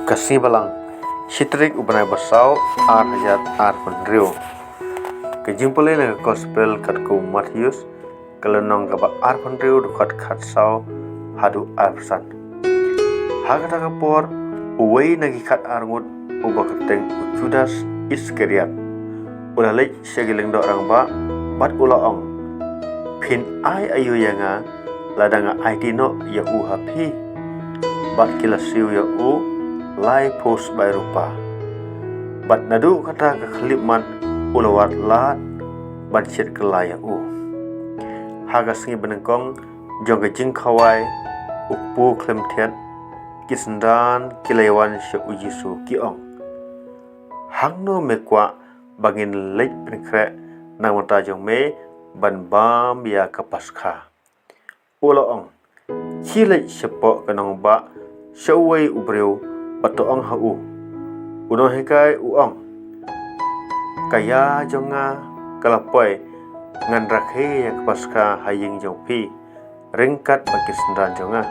Kasih balang Shitrik ubanai basau ar hajat ar pendrio kejimpulin ke gospel katku Matius kelenong kaba ar pendrio dukat katsau hadu ar pesan hagata kapor uwei nagi kat arngut ubakateng Judas Iskariot ulalai segiling do orang ba bat ulaong pin ai ayu yanga ladanga aidino ya u hapi bat kilasiu ya u lai pos by rupa bat nadu kata kekhliman ulawat lat bat chet kelaya u haga singi benengkong jong jing khawai upu klemtian kisendan kilewan sya ujisu kiong hangno mekwa bangin lek penkre nang mata jong me ban bam ya kapaskha ulaong chilai sepo kanong ba syawai ubreu patoong hau uno hekai uong kaya jonga kalapoi ngan rakhe ya kapaskha haying jongpi ringkat bagi sendan jonga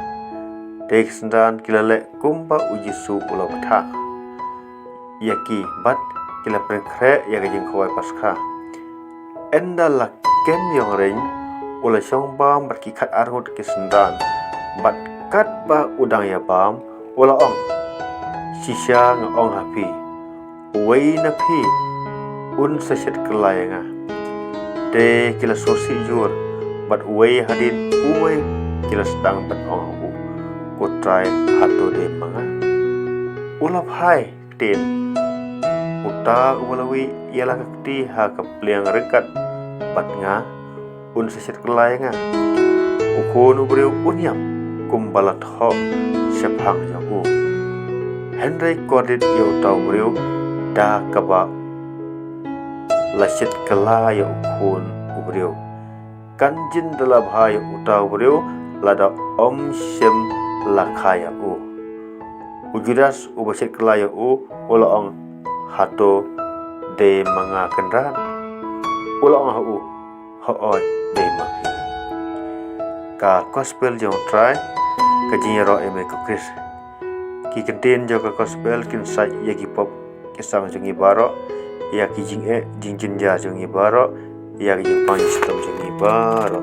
dek sendan kilale kumba ujisu ulawatha yaki bat kila penkre ya gajing khawai paskha endala kem yong ring ula syong bam berkikat arngut kisendan bat kat ba udang ya bam ula ong sisya ngong hapi wei na pi un saset kelayanga de kila sosi jur bat wei hadin uwei kila sedang bat ong hu kutrai hatu de manga ulap hai tin uta walawi ialah kakti ha kapliang rekat bat nga un saset kelayanga ukun ubreu unyam kumbalat ho sephang jahu Henry Cordit yau tau beriu da kaba lasit kela yau ukun ubriu kanjin dalam hai utau beriu lada om shem lakaya u ujudas ubasit kela yau ulaong hato de manga kendran ulaong hau ho de mahi ka gospel jong try kajinyaro eme ko Chris ki kentin joka gospel kin sai ya ki pop kisang jongi baro ya ki jing jinja jongi baro ya ki jing pan sistem jongi baro